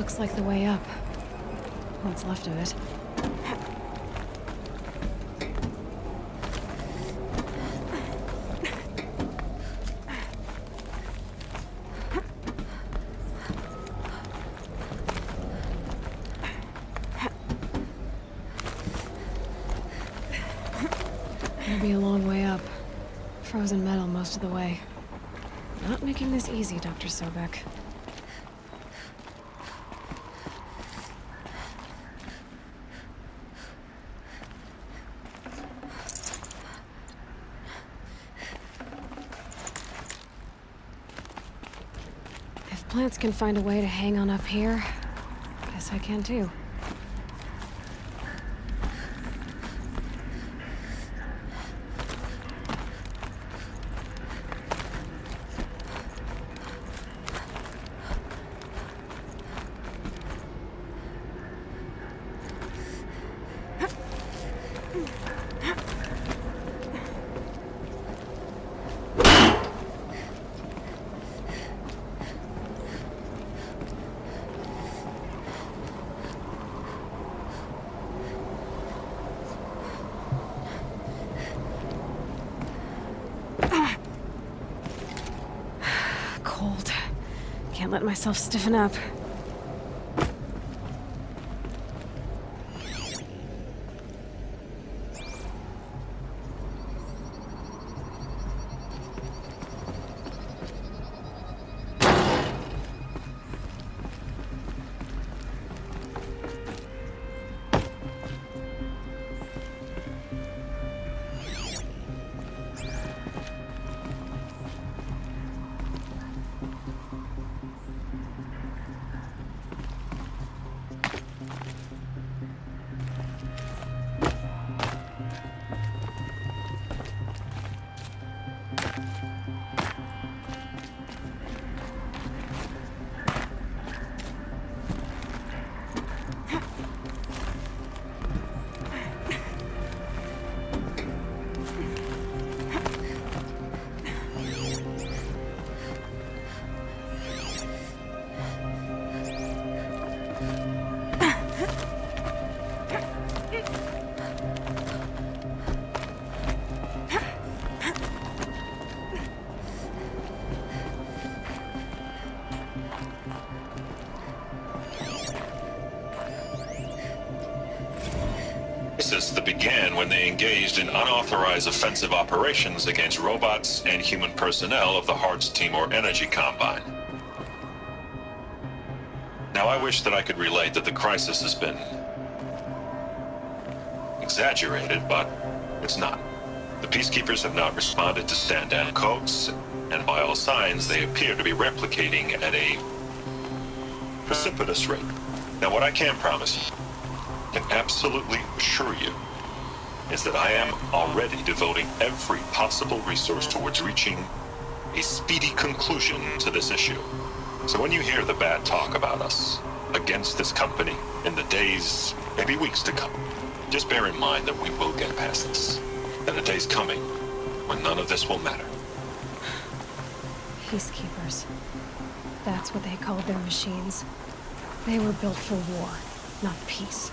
Looks like the way up. What's left of it. It'll be a long way up. Frozen metal most of the way. Not making this easy, Dr. Sobek. If plants can find a way to hang on up here, guess I can too. Cold. Can't let myself stiffen up. That began when they engaged in unauthorized offensive operations against robots and human personnel of the Hearts Timor Energy Combine. Now, I wish that I could relate that the crisis has been exaggerated, but it's not. The Peacekeepers have not responded to stand-down codes, and by all signs, they appear to be replicating at a precipitous rate. Now, what I can promise you, can absolutely assure you, is that I am already devoting every possible resource towards reaching a speedy conclusion to this issue. So when you hear the bad talk about us against this company in the days, maybe weeks to come, just bear in mind that we will get past this. And a day's coming when none of this will matter. Peacekeepers. That's what they called their machines. They were built for war, not peace.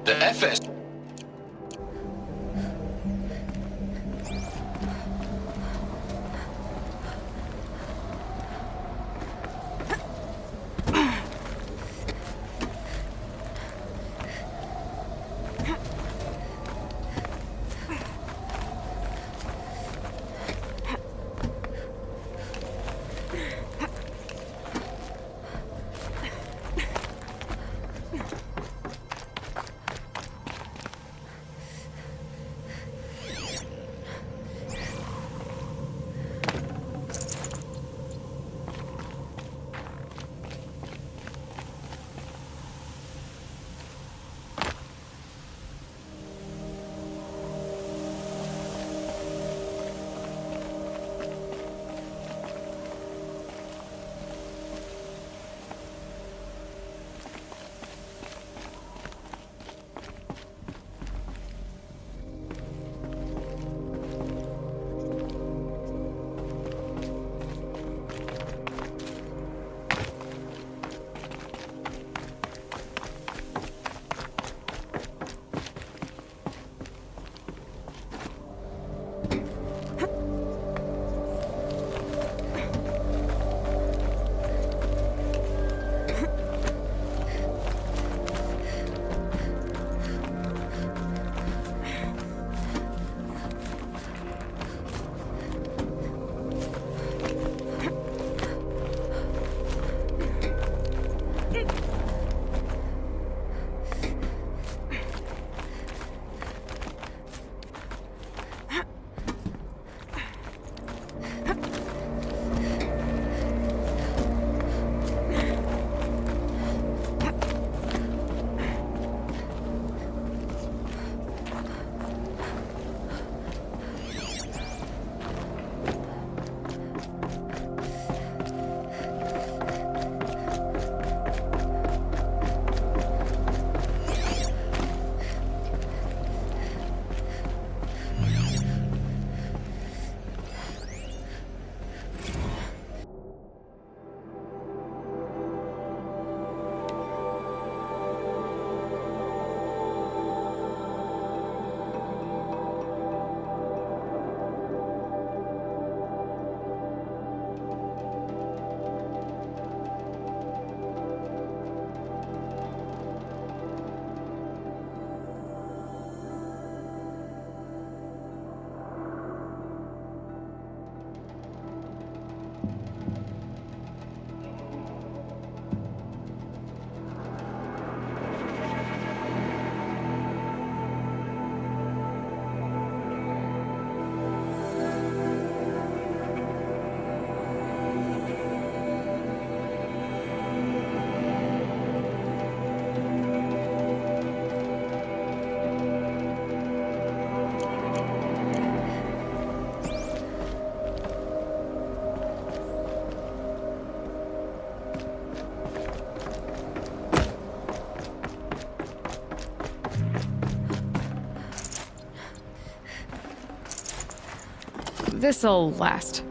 The FS. This'll last.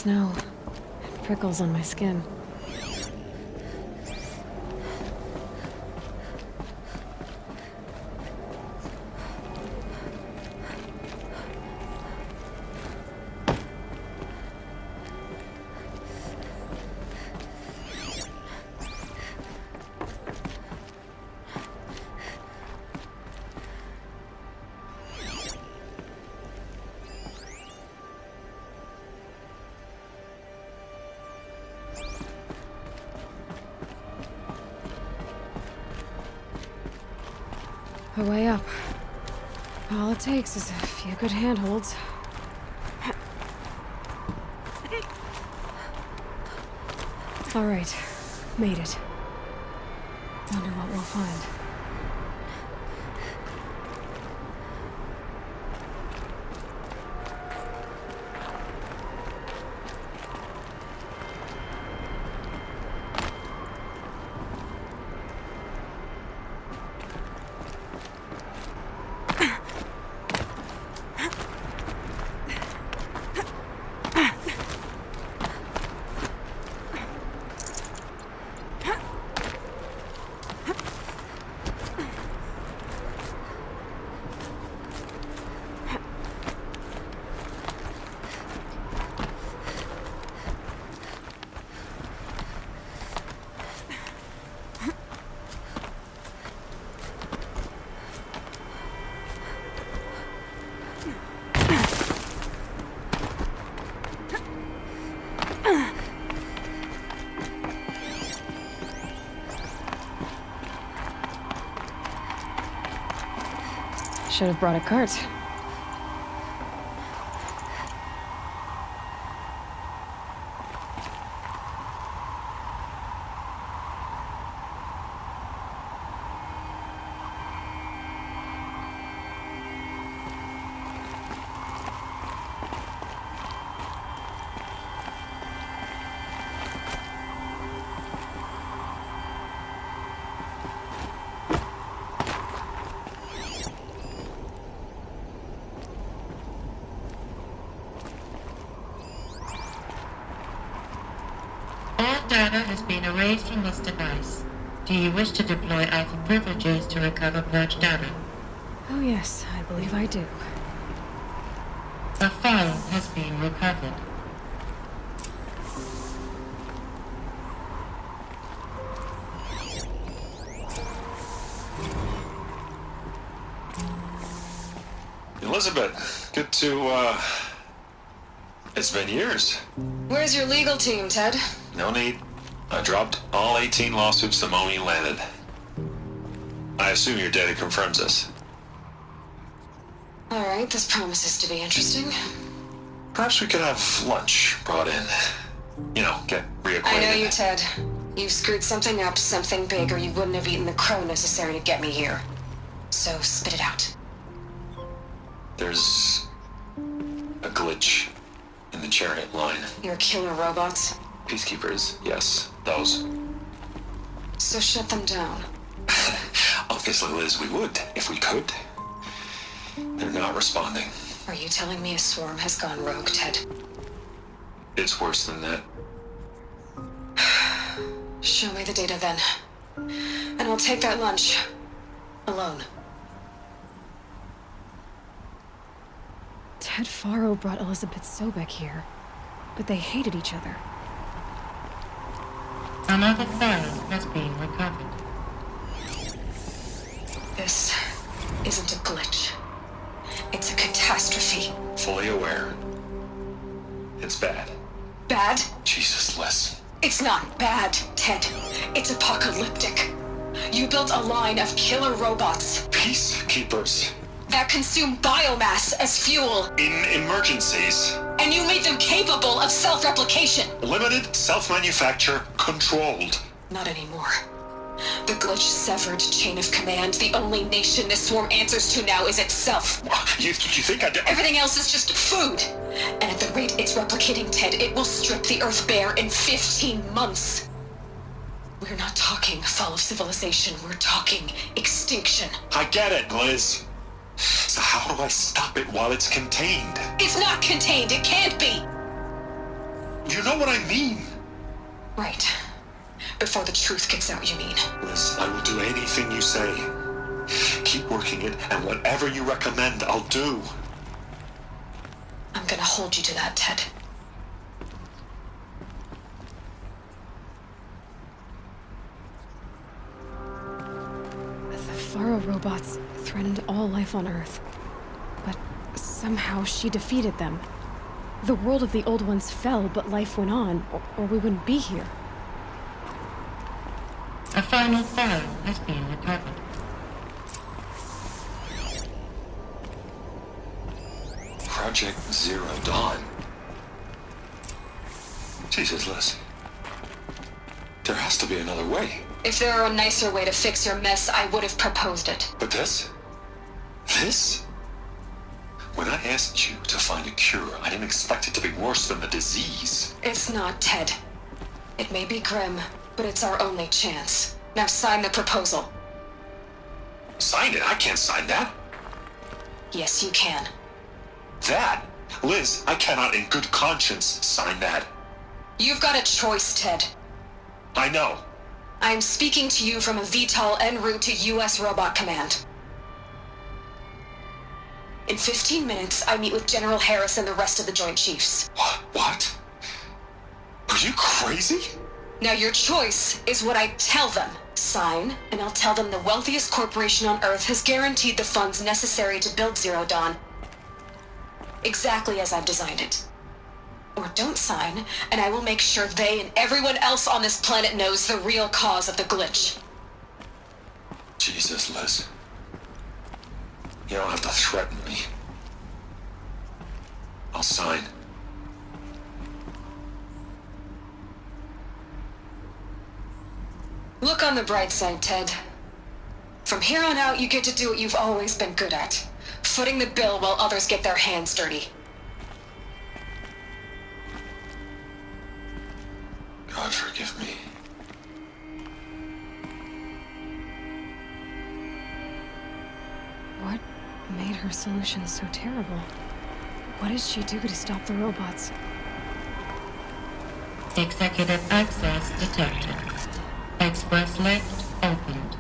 snow. It prickles on my skin. A way up. All it takes is a few good handholds. All right, made it. Wonder what we'll find. Should have brought a cart. Data has been erased from this device. Do you wish to deploy alpha privileges to recover purged data? Oh yes, I believe I do. A file has been recovered. Elizabeth, good to, it's been years. Where's your legal team, Ted? No need. I dropped all 18 lawsuits the moment you landed. I assume your data confirms this. All right, this promises to be interesting. Perhaps we could have lunch brought in. You know, get reacquainted. I know you, Ted. You've screwed something up, something big, or you wouldn't have eaten the crow necessary to get me here. So, spit it out. There's a glitch in the chariot line. Your killer robots? Peacekeepers, yes, those. So shut them down. Obviously, Liz, we would, if we could. They're not responding. Are you telling me a swarm has gone rogue, Ted? It's worse than that. Show me the data then. And I'll take that lunch. Alone. Ted Faro brought Elizabeth Sobek here, but they hated each other. Another file has been recovered. This isn't a glitch. It's a catastrophe. Fully aware. It's bad. Bad? Jesus, Liz. It's not bad, Ted. It's apocalyptic. You built a line of killer robots Peacekeepers. that consume biomass as fuel, In emergencies. and you made them capable of self-replication. Limited, self-manufacture, controlled. Not anymore. The glitch severed chain of command. The only nation this swarm answers to now is itself. You think I did? Everything else is just food. And at the rate it's replicating, Ted, it will strip the Earth bare in 15 months. We're not talking fall of civilization. We're talking extinction. I get it, Liz. So how do I stop it while it's contained? It's not contained. It can't be. You know what I mean? Right. Before the truth gets out, you mean? Liz, I will do anything you say. Keep working it, and whatever you recommend, I'll do. I'm gonna hold you to that, Ted. The Faro robots threatened all life on Earth. But somehow she defeated them. The world of the old ones fell, but life went on, or we wouldn't be here. A final Faro has been recovered. Project Zero Dawn. Jesus, Liz. There has to be another way. If there were a nicer way to fix your mess, I would have proposed it. But this? This? When I asked you to find a cure, I didn't expect it to be worse than the disease. It's not, Ted. It may be grim, but it's our only chance. Now sign the proposal. Sign it? I can't sign that. Yes, you can. That? Liz, I cannot in good conscience sign that. You've got a choice, Ted. I know. I am speaking to you from a VTOL en route to U.S. Robot Command. In 15 minutes, I meet with General Harris and the rest of the Joint Chiefs. What? Are you crazy? Now your choice is what I tell them. Sign, and I'll tell them the wealthiest corporation on Earth has guaranteed the funds necessary to build Zero Dawn. Exactly as I've designed it. Or don't sign, and I will make sure they and everyone else on this planet knows the real cause of the glitch. Jesus, Liz. You don't have to threaten me. I'll sign. Look on the bright side, Ted. From here on out, you get to do what you've always been good at. Footing the bill while others get their hands dirty. God forgive me. What made her solution so terrible? What did she do to stop the robots? Executive access detected. Express lift opened.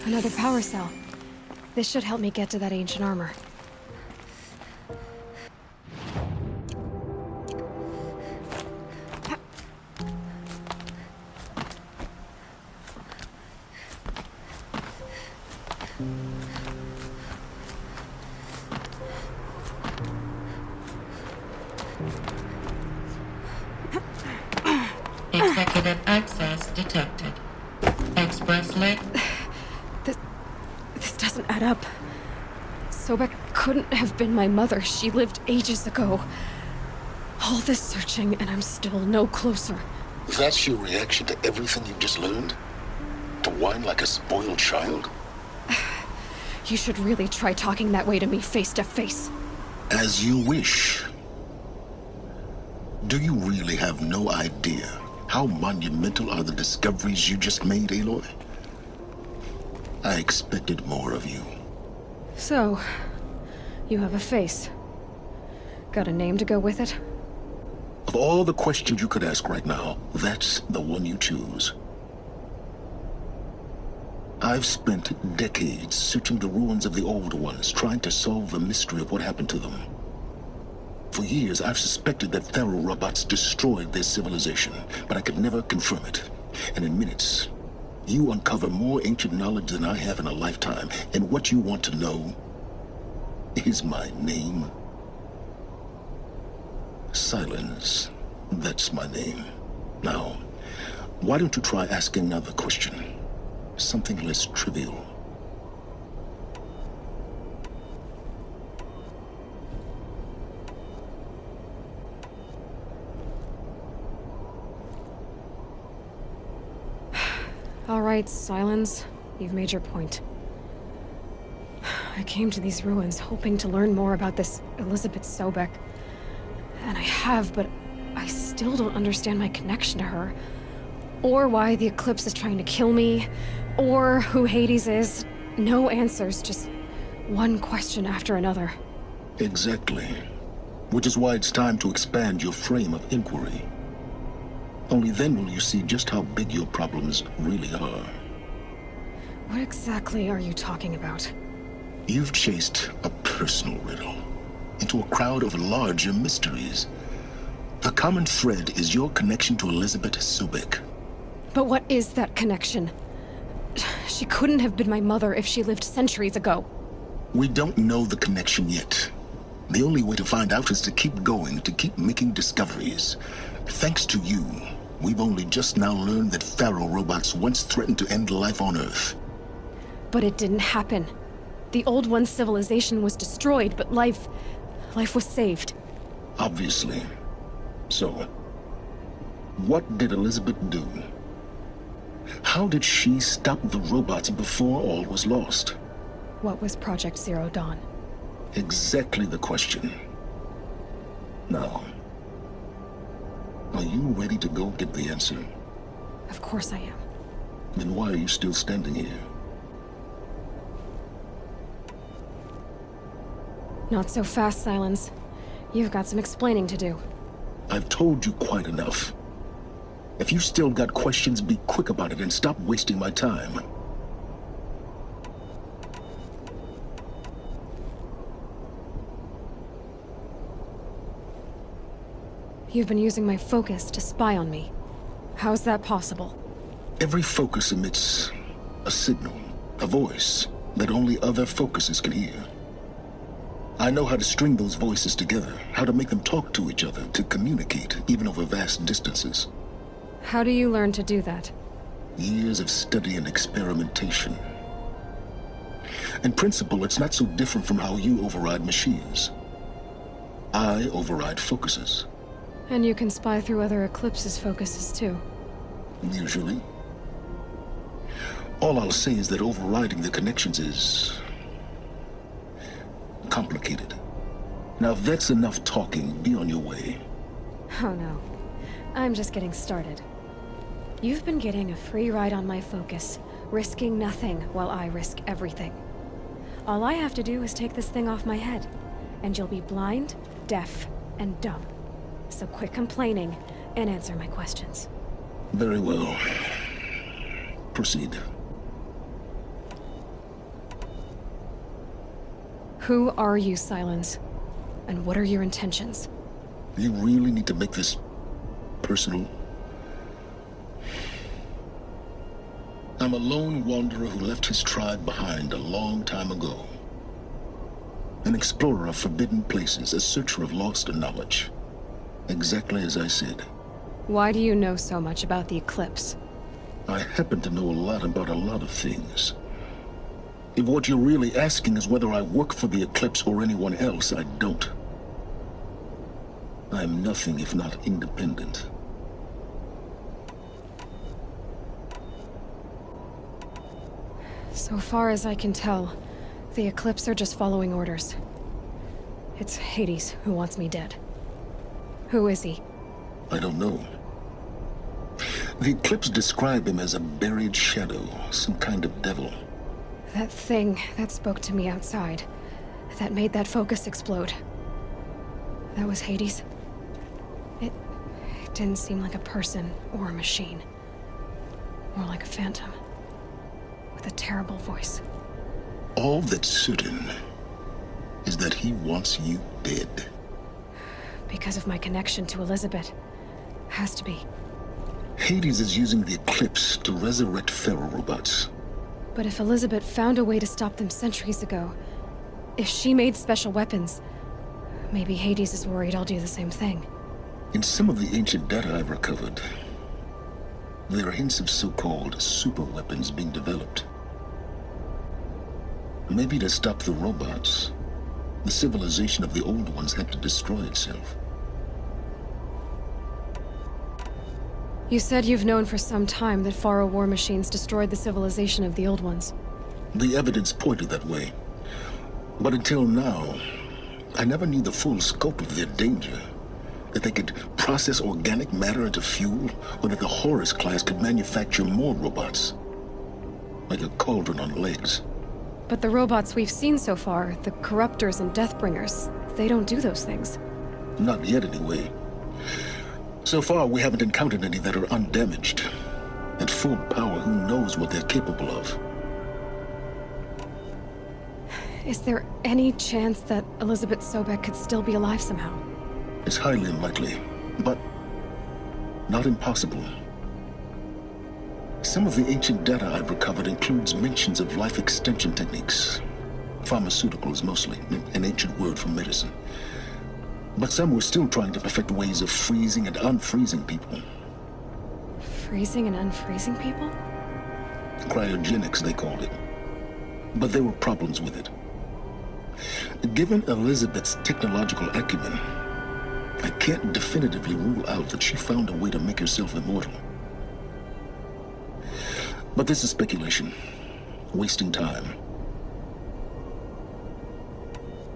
Another power cell. This should help me get to that ancient armor. Executive access detected. Express lift. This doesn't add up. Sobek couldn't have been my mother. She lived ages ago. All this searching, and I'm still no closer. That's your reaction to everything you've just learned? To whine like a spoiled child? You should really try talking that way to me face to face. As you wish. Do you really have no idea how monumental are the discoveries you just made, Aloy? I expected more of you. So, you have a face. Got a name to go with it? Of all the questions you could ask right now, that's the one you choose. I've spent decades searching the ruins of the old ones, trying to solve the mystery of what happened to them. For years, I've suspected that Faro robots destroyed their civilization, but I could never confirm it. And in minutes, you uncover more ancient knowledge than I have in a lifetime, and what you want to know is my name. Silence, that's my name. Now, why don't you try asking another question? Something less trivial. All right, Silence. You've made your point. I came to these ruins hoping to learn more about this Elizabeth Sobek. And I have, but I still don't understand my connection to her. Or why the Eclipse is trying to kill me. Or who Hades is. No answers, just one question after another. Exactly. Which is why it's time to expand your frame of inquiry. Only then will you see just how big your problems really are. What exactly are you talking about? You've chased a personal riddle into a crowd of larger mysteries. The common thread is your connection to Elizabeth Sobek. But what is that connection? She couldn't have been my mother if she lived centuries ago. We don't know the connection yet. The only way to find out is to keep going, to keep making discoveries. Thanks to you, we've only just now learned that Faro robots once threatened to end life on Earth. But it didn't happen. The Old One's civilization was destroyed, but life was saved. Obviously. So, what did Elizabeth do? How did she stop the robots before all was lost? What was Project Zero Dawn? Exactly the question. Now, are you ready to go get the answer? Of course I am. Then why are you still standing here? Not so fast, Silence. You've got some explaining to do. I've told you quite enough. If you still got questions, be quick about it and stop wasting my time. You've been using my focus to spy on me. How's that possible? Every focus emits a signal, a voice, that only other focuses can hear. I know how to string those voices together, how to make them talk to each other, to communicate, even over vast distances. How do you learn to do that? Years of study and experimentation. In principle, it's not so different from how you override machines. I override focuses. And you can spy through other Eclipse's focuses too. Usually. All I'll say is that overriding the connections is complicated. Now, if that's enough talking, be on your way. Oh no. I'm just getting started. You've been getting a free ride on my focus, risking nothing while I risk everything. All I have to do is take this thing off my head, and you'll be blind, deaf, and dumb. So quit complaining and answer my questions. Very well. Proceed. Who are you, Silence? And what are your intentions? You really need to make this personal? I'm a lone wanderer who left his tribe behind a long time ago. An explorer of forbidden places, a searcher of lost knowledge. Exactly as I said. Why do you know so much about the Eclipse? I happen to know a lot about a lot of things. If what you're really asking is whether I work for the Eclipse or anyone else, I don't. I'm nothing if not independent. So far as I can tell, the Eclipse are just following orders. It's Hades who wants me dead. Who is he? I don't know. The Eclipse describe him as a buried shadow, some kind of devil. That thing that spoke to me outside, that made that focus explode. That was Hades? It didn't seem like a person or a machine. More like a phantom. With a terrible voice. All that's certain is that he wants you dead. Because of my connection to Elizabeth. Has to be. Hades is using the Eclipse to resurrect Faro robots. But if Elizabeth found a way to stop them centuries ago, if she made special weapons, maybe Hades is worried I'll do the same thing. In some of the ancient data I've recovered, There are hints of so-called super weapons being developed. Maybe to stop the robots, the civilization of the old ones had to destroy itself. You said you've known for some time that Faro war machines destroyed the civilization of the old ones. The evidence pointed that way. But until now, I never knew the full scope of their danger. That they could process organic matter into fuel, or that the Horus class could manufacture more robots. Like a cauldron on legs. But the robots we've seen so far, the Corruptors and Deathbringers, they don't do those things. Not yet, anyway. So far, we haven't encountered any that are undamaged. At full power, who knows what they're capable of? Is there any chance that Elizabeth Sobek could still be alive somehow? It's highly unlikely, but not impossible. Some of the ancient data I've recovered includes mentions of life extension techniques. Pharmaceuticals, mostly, an ancient word for medicine. But some were still trying to perfect ways of freezing and unfreezing people. Freezing and unfreezing people? Cryogenics, they called it. But there were problems with it. Given Elizabeth's technological acumen, I can't definitively rule out that she found a way to make herself immortal. But this is speculation. Wasting time.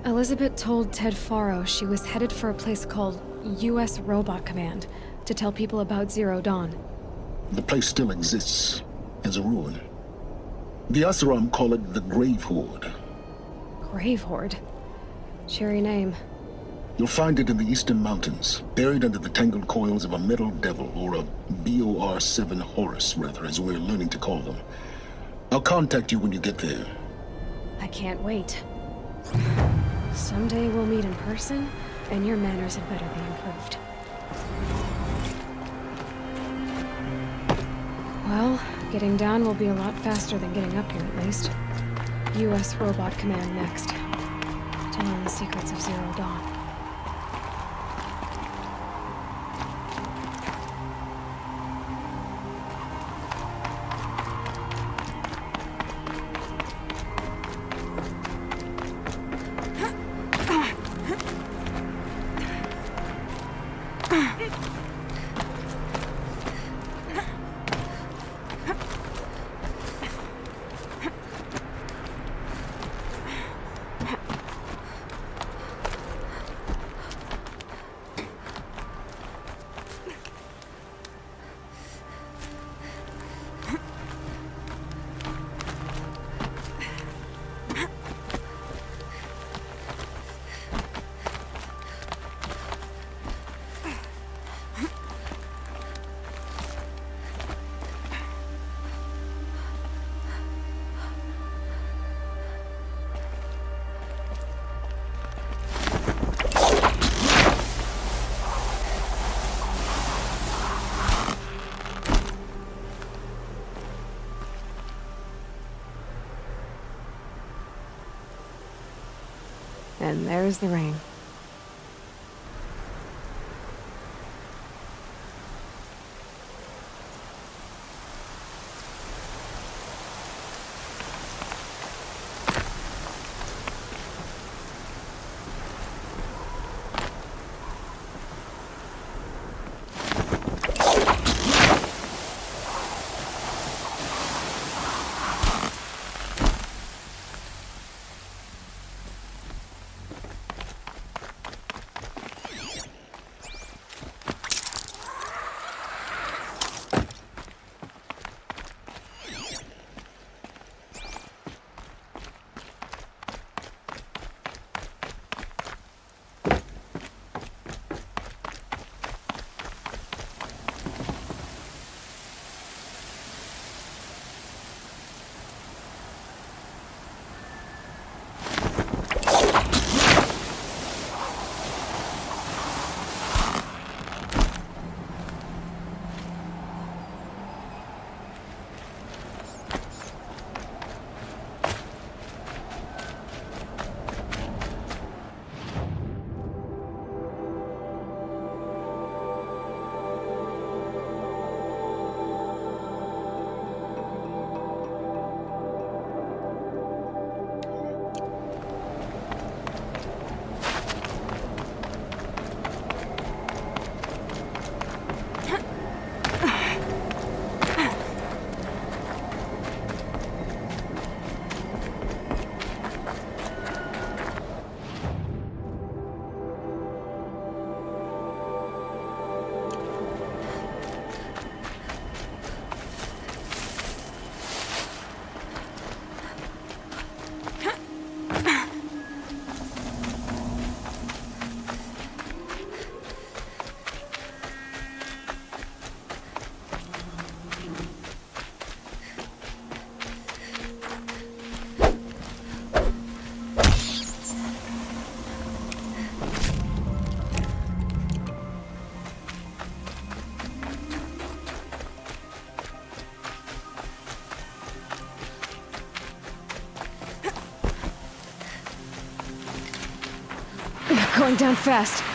Elizabeth told Ted Faro she was headed for a place called U.S. Robot Command to tell people about Zero Dawn. The place still exists as a ruin. The Oseram call it the Grave Horde. Grave Horde? Cheery name. You'll find it in the Eastern Mountains, buried under the tangled coils of a metal devil, or a BOR-7 Horus, rather, as we're learning to call them. I'll contact you when you get there. I can't wait. Someday we'll meet in person, and your manners had better be improved. Well, getting down will be a lot faster than getting up here, at least. U.S. Robot Command next. To learn the secrets of Zero Dawn. And there's the rain. going down fast.